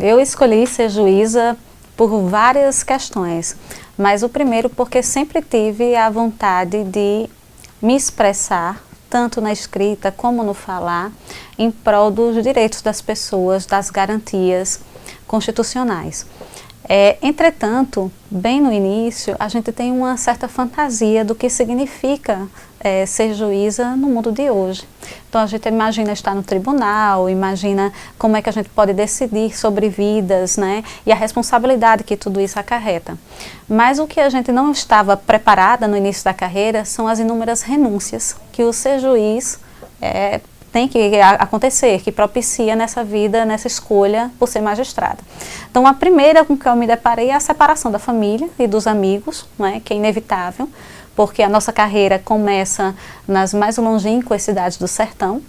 eu escolhi ser juíza por várias questões, mas o primeiro porque sempre tive a vontade de me expressar, tanto na escrita como no falar, em prol dos direitos das pessoas, das garantias constitucionais. Entretanto, bem no início, a gente tem uma certa fantasia do que significa ser juíza no mundo de hoje. Então a gente imagina estar no tribunal, imagina como é que a gente pode decidir sobre vidas, né? E a responsabilidade que tudo isso acarreta. Mas o que a gente não estava preparada no início da carreira são as inúmeras renúncias que o ser juiz tem que acontecer, que propicia nessa vida, nessa escolha por ser magistrada. Então a primeira com que eu me deparei é a separação da família e dos amigos, né, que é inevitável, porque a nossa carreira começa nas mais longínquas cidades do sertão,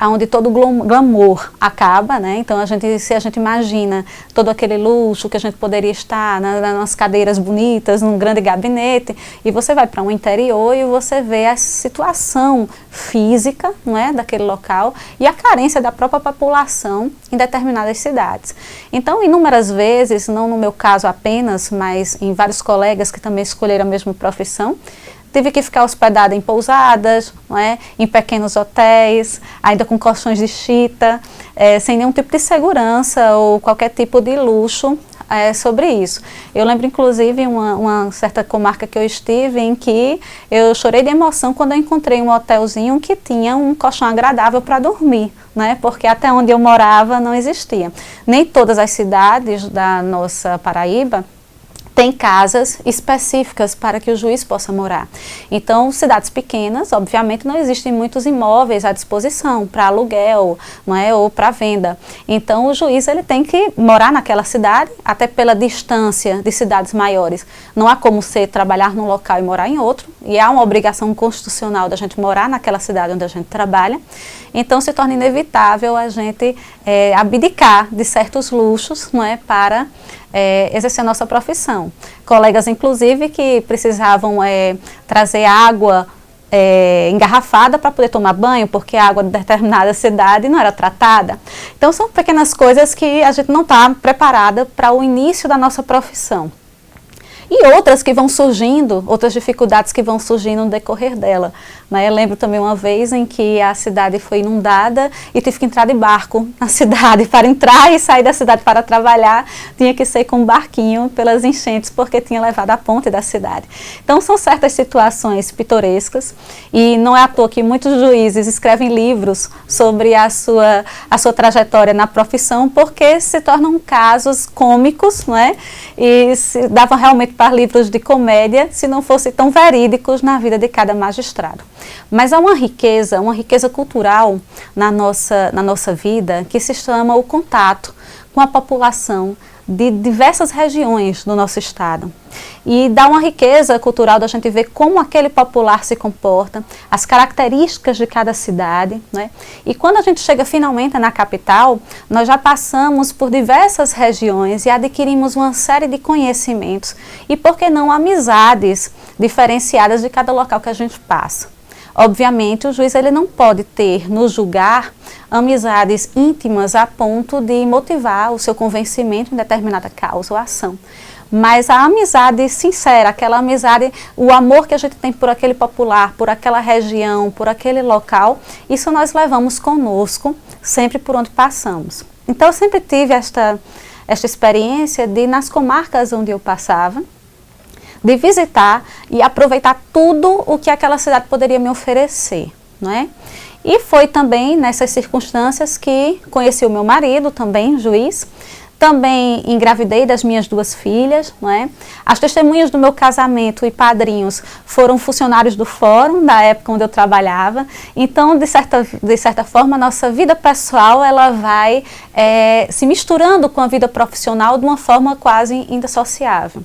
onde todo o glamour acaba, né? Então se a gente imagina todo aquele luxo que a gente poderia estar nas cadeiras bonitas, num grande gabinete, e você vai para um interior e você vê a situação física, não é, daquele local e a carência da própria população em determinadas cidades. Então, inúmeras vezes, não no meu caso apenas, mas em vários colegas que também escolheram a mesma profissão, tive que ficar hospedada em pousadas, não é? Em pequenos hotéis, ainda com colchões de chita, sem nenhum tipo de segurança ou qualquer tipo de luxo sobre isso. Eu lembro inclusive uma certa comarca que eu estive em que eu chorei de emoção quando eu encontrei um hotelzinho que tinha um colchão agradável para dormir, né? Porque até onde eu morava não existia. Nem todas as cidades da nossa Paraíba tem casas específicas para que o juiz possa morar. Então, cidades pequenas, obviamente, não existem muitos imóveis à disposição para aluguel, não é, ou para venda. Então, o juiz ele tem que morar naquela cidade, até pela distância de cidades maiores. Não há como você trabalhar num local e morar em outro, e há uma obrigação constitucional da gente morar naquela cidade onde a gente trabalha. Então, se torna inevitável a gente abdicar de certos luxos, não é, para exercer a nossa profissão. Colegas, inclusive, que precisavam trazer água engarrafada para poder tomar banho, porque a água de determinada cidade não era tratada. Então, são pequenas coisas que a gente não está preparada para o início da nossa profissão. E outras que vão surgindo, outras dificuldades que vão surgindo no decorrer dela. Né? Eu lembro também uma vez em que a cidade foi inundada e tive que entrar de barco na cidade. Para entrar e sair da cidade para trabalhar, tinha que ser com um barquinho pelas enchentes, porque tinha levado a ponte da cidade. Então são certas situações pitorescas e não é à toa que muitos juízes escrevem livros sobre a sua trajetória na profissão, porque se tornam casos cômicos, não é? E se davam realmente para livros de comédia, se não fossem tão verídicos na vida de cada magistrado. Mas há uma riqueza cultural na nossa vida que se chama o contato com a população de diversas regiões do nosso estado. E dá uma riqueza cultural da gente ver como aquele popular se comporta, as características de cada cidade, né? E quando a gente chega finalmente na capital, nós já passamos por diversas regiões e adquirimos uma série de conhecimentos e, por que não, amizades diferenciadas de cada local que a gente passa. Obviamente, o juiz ele não pode ter no julgar amizades íntimas a ponto de motivar o seu convencimento em determinada causa ou ação. Mas a amizade sincera, aquela amizade, o amor que a gente tem por aquele popular, por aquela região, por aquele local, isso nós levamos conosco sempre por onde passamos. Então eu sempre tive esta experiência de, nas comarcas onde eu passava, de visitar e aproveitar tudo o que aquela cidade poderia me oferecer, não é? E foi também nessas circunstâncias que conheci o meu marido, também juiz, também engravidei das minhas 2 filhas, não é? As testemunhas do meu casamento e padrinhos foram funcionários do fórum, da época onde eu trabalhava. Então, de certa forma, a nossa vida pessoal ela vai se misturando com a vida profissional de uma forma quase indissociável.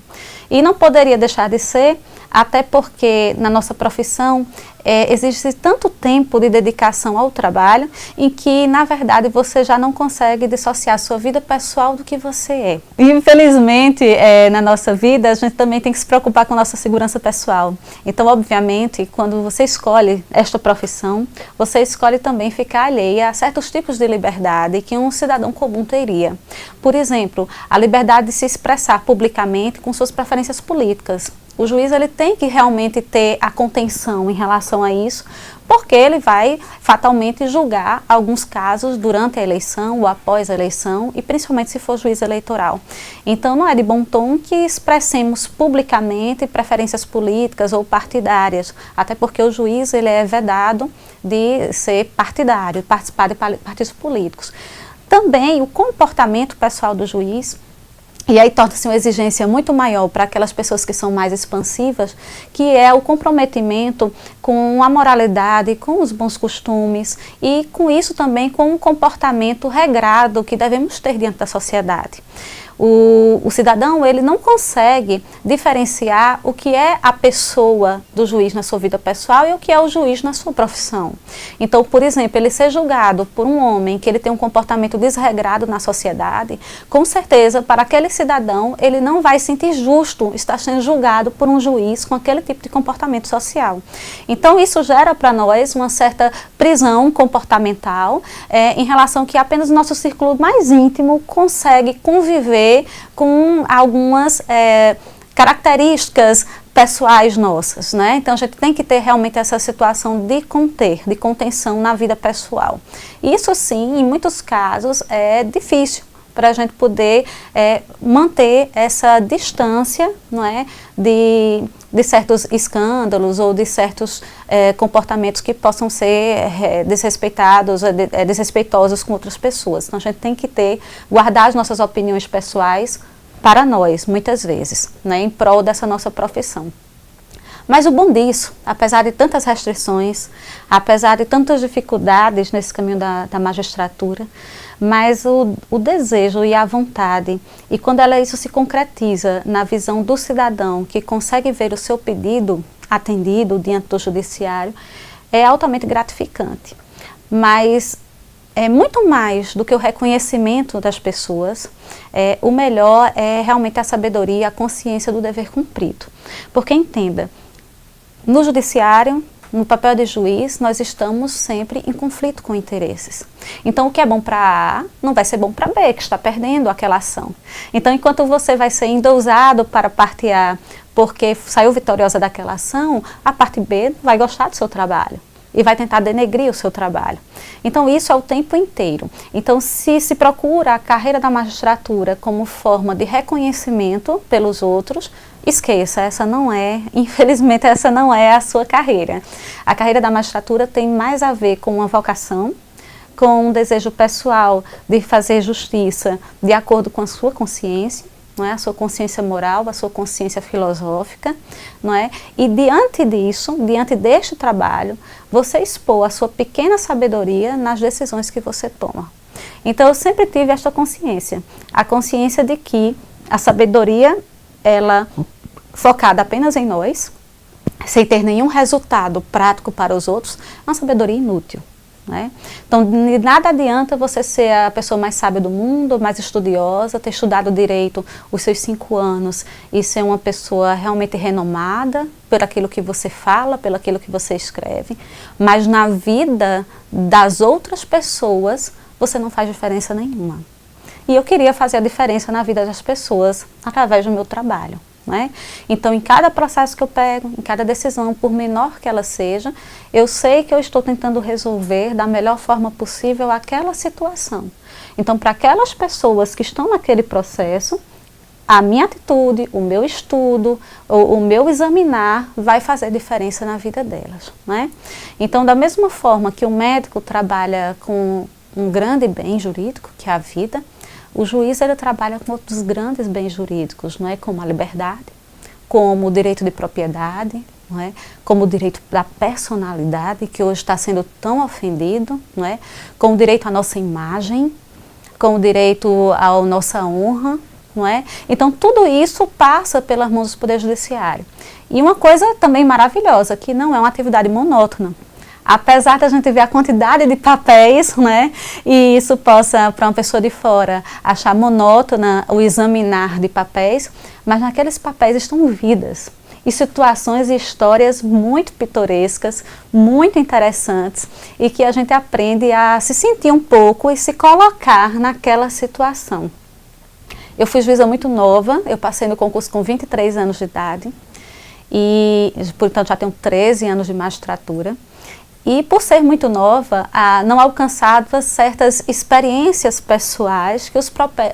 E não poderia deixar de ser, até porque na nossa profissão existe tanto tempo de dedicação ao trabalho em que, na verdade, você já não consegue dissociar sua vida pessoal do que você é. E, infelizmente, na nossa vida, a gente também tem que se preocupar com a nossa segurança pessoal. Então, obviamente, quando você escolhe esta profissão, você escolhe também ficar alheia a certos tipos de liberdade que um cidadão comum teria. Por exemplo, a liberdade de se expressar publicamente com suas preferências políticas. O juiz ele tem que realmente ter a contenção em relação a isso, porque ele vai fatalmente julgar alguns casos durante a eleição ou após a eleição, e principalmente se for juiz eleitoral. Então não é de bom tom que expressemos publicamente preferências políticas ou partidárias, até porque o juiz ele é vedado de ser partidário, participar de partidos políticos. Também o comportamento pessoal do juiz, e aí torna-se uma exigência muito maior para aquelas pessoas que são mais expansivas, que é o comprometimento com a moralidade, com os bons costumes e com isso também com um comportamento regrado que devemos ter diante da sociedade. O cidadão ele não consegue diferenciar o que é a pessoa do juiz na sua vida pessoal e o que é o juiz na sua profissão. Então, por exemplo, ele ser julgado por um homem que ele tem um comportamento desregrado na sociedade, com certeza, para aquele cidadão, ele não vai sentir justo estar sendo julgado por um juiz com aquele tipo de comportamento social. Então, isso gera para nós uma certa prisão comportamental em relação que apenas o nosso círculo mais íntimo consegue conviver com algumas características pessoais nossas, né? Então a gente tem que ter realmente essa situação de conter, de contenção na vida pessoal. Isso sim, em muitos casos, é difícil para a gente poder manter essa distância, não é, de certos escândalos ou de certos comportamentos que possam ser desrespeitados, desrespeitosos com outras pessoas. Então a gente tem que guardar as nossas opiniões pessoais para nós, muitas vezes, né, em prol dessa nossa profissão. Mas o bom disso, apesar de tantas restrições, apesar de tantas dificuldades nesse caminho da magistratura, mas o desejo e a vontade, e quando isso se concretiza na visão do cidadão que consegue ver o seu pedido atendido diante do judiciário, é altamente gratificante. Mas é muito mais do que o reconhecimento das pessoas, o melhor é realmente a sabedoria, a consciência do dever cumprido. Porque entenda, no judiciário, no papel de juiz, nós estamos sempre em conflito com interesses. Então, o que é bom para A não vai ser bom para B, que está perdendo aquela ação. Então, enquanto você vai ser endossado para a parte A porque saiu vitoriosa daquela ação, a parte B vai gostar do seu trabalho e vai tentar denegrir o seu trabalho. Então, isso é o tempo inteiro. Então, se procura a carreira da magistratura como forma de reconhecimento pelos outros, esqueça, infelizmente, essa não é a sua carreira. A carreira da magistratura tem mais a ver com uma vocação, com um desejo pessoal de fazer justiça de acordo com a sua consciência, não é? A sua consciência moral, a sua consciência filosófica, não é? E diante disso, diante deste trabalho, você expor a sua pequena sabedoria nas decisões que você toma. Então, eu sempre tive esta consciência, a consciência de que a sabedoria, ela focada apenas em nós, sem ter nenhum resultado prático para os outros, é uma sabedoria inútil. Né? Então, de nada adianta você ser a pessoa mais sábia do mundo, mais estudiosa, ter estudado direito os seus 5 anos e ser uma pessoa realmente renomada por aquilo que você fala, pelo aquilo que você escreve, mas na vida das outras pessoas você não faz diferença nenhuma. E eu queria fazer a diferença na vida das pessoas através do meu trabalho. Né? Então, em cada processo que eu pego, em cada decisão, por menor que ela seja, eu sei que eu estou tentando resolver da melhor forma possível aquela situação. Então, para aquelas pessoas que estão naquele processo, a minha atitude, o meu estudo, o meu examinar vai fazer diferença na vida delas. Né? Então, da mesma forma que o médico trabalha com um grande bem jurídico, que é a vida, o juiz ele trabalha com outros grandes bens jurídicos, não é? Como a liberdade, como o direito de propriedade, não é? Como o direito da personalidade, que hoje está sendo tão ofendido, não é? Com o direito à nossa imagem, com o direito à nossa honra, não é? Então tudo isso passa pelas mãos do Poder Judiciário. E uma coisa também maravilhosa, que não é uma atividade monótona. Apesar da gente ver a quantidade de papéis, né, e isso possa, para uma pessoa de fora, achar monótona o examinar de papéis, mas naqueles papéis estão vidas e situações e histórias muito pitorescas, muito interessantes, e que a gente aprende a se sentir um pouco e se colocar naquela situação. Eu fui juíza muito nova, eu passei no concurso com 23 anos de idade, e, portanto, já tenho 13 anos de magistratura. E por ser muito nova, não alcançava certas experiências pessoais que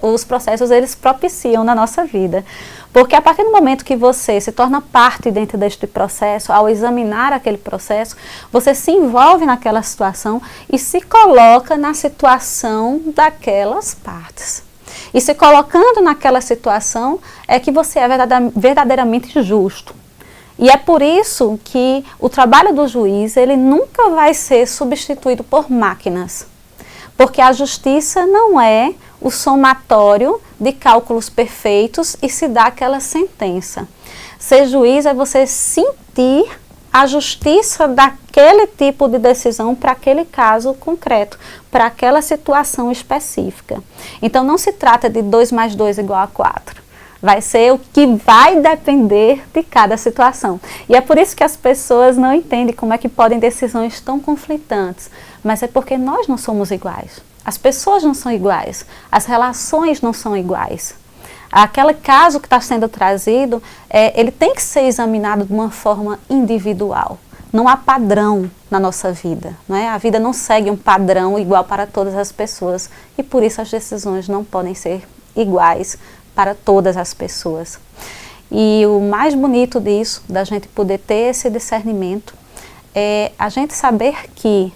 os processos eles propiciam na nossa vida. Porque a partir do momento que você se torna parte dentro deste processo, ao examinar aquele processo, você se envolve naquela situação e se coloca na situação daquelas partes. E se colocando naquela situação é que você é verdadeiramente justo. E é por isso que o trabalho do juiz, ele nunca vai ser substituído por máquinas. Porque a justiça não é o somatório de cálculos perfeitos e se dá aquela sentença. Ser juiz é você sentir a justiça daquele tipo de decisão para aquele caso concreto, para aquela situação específica. Então não se trata de 2 mais 2 igual a 4. Vai ser o que vai depender de cada situação. E é por isso que as pessoas não entendem como é que podem decisões tão conflitantes. Mas é porque nós não somos iguais. As pessoas não são iguais. As relações não são iguais. Aquele caso que está sendo trazido, ele tem que ser examinado de uma forma individual. Não há padrão na nossa vida, não é? A vida não segue um padrão igual para todas as pessoas. E por isso as decisões não podem ser iguais para todas as pessoas. E o mais bonito disso, da gente poder ter esse discernimento, é a gente saber que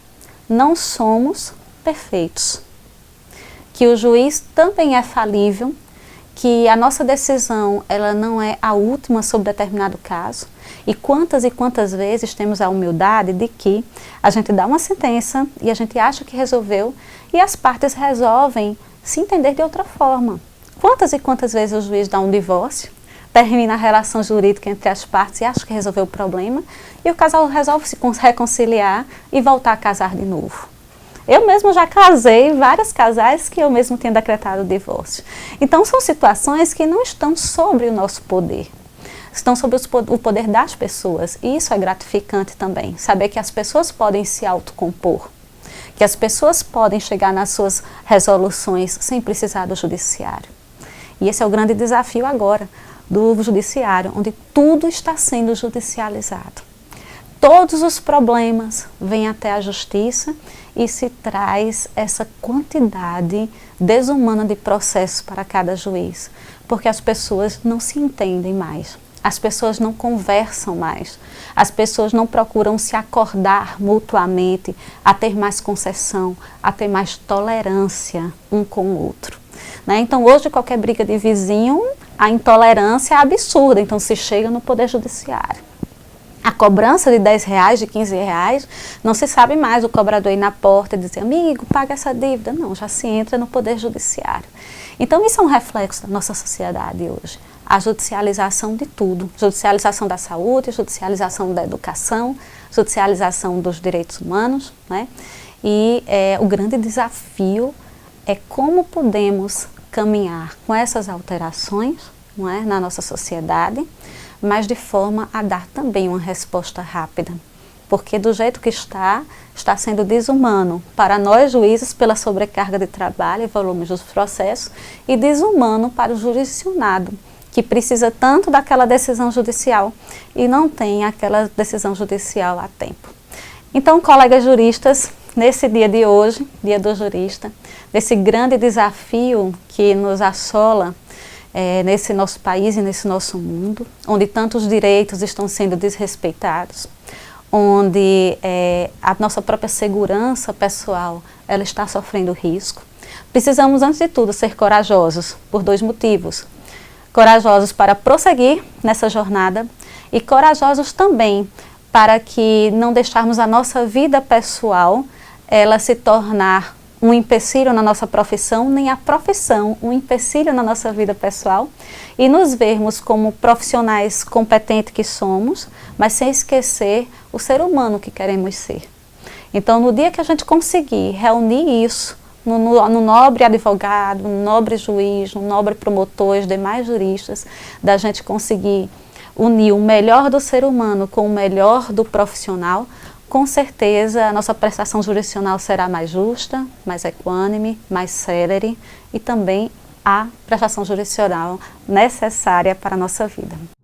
não somos perfeitos, que o juiz também é falível, que a nossa decisão ela não é a última sobre determinado caso, e quantas vezes temos a humildade de que a gente dá uma sentença e a gente acha que resolveu, e as partes resolvem se entender de outra forma. Quantas e quantas vezes o juiz dá um divórcio, termina a relação jurídica entre as partes e acha que resolveu o problema, e o casal resolve se reconciliar e voltar a casar de novo. Eu mesmo já casei vários casais que eu mesmo tenho decretado o divórcio. Então são situações que não estão sobre o nosso poder, estão sobre o poder das pessoas, e isso é gratificante também, saber que as pessoas podem se autocompor, que as pessoas podem chegar nas suas resoluções sem precisar do judiciário. E esse é o grande desafio agora do judiciário, onde tudo está sendo judicializado. Todos os problemas vêm até a justiça e se traz essa quantidade desumana de processos para cada juiz, porque as pessoas não se entendem mais, as pessoas não conversam mais, as pessoas não procuram se acordar mutuamente a ter mais concessão, a ter mais tolerância um com o outro. Né? Então hoje qualquer briga de vizinho, a intolerância é absurda, então se chega no Poder Judiciário. A cobrança de R$10, de R$15, não se sabe mais o cobrador ir na porta e dizer, amigo, paga essa dívida. Não, já se entra no Poder Judiciário. Então isso é um reflexo da nossa sociedade hoje. A judicialização de tudo. Judicialização da saúde, judicialização da educação, judicialização dos direitos humanos, né? E o grande desafio é como podemos caminhar com essas alterações, não é, na nossa sociedade, mas de forma a dar também uma resposta rápida. Porque do jeito que está sendo desumano para nós juízes pela sobrecarga de trabalho e volumes dos processos, e desumano para o jurisdicionado, que precisa tanto daquela decisão judicial e não tem aquela decisão judicial a tempo. Então, colegas juristas, nesse dia de hoje, dia do jurista, nesse grande desafio que nos assola nesse nosso país e nesse nosso mundo, onde tantos direitos estão sendo desrespeitados, onde a nossa própria segurança pessoal ela está sofrendo risco, precisamos, antes de tudo, ser corajosos por 2 motivos. Corajosos para prosseguir nessa jornada e corajosos também para que não deixarmos a nossa vida pessoal ela se tornar um empecilho na nossa profissão, nem a profissão um empecilho na nossa vida pessoal, e nos vermos como profissionais competentes que somos, mas sem esquecer o ser humano que queremos ser. Então, no dia que a gente conseguir reunir isso no nobre advogado, no nobre juiz, no nobre promotor, os demais juristas, da gente conseguir unir o melhor do ser humano com o melhor do profissional, com certeza a nossa prestação jurisdicional será mais justa, mais equânime, mais célere e também a prestação jurisdicional necessária para a nossa vida.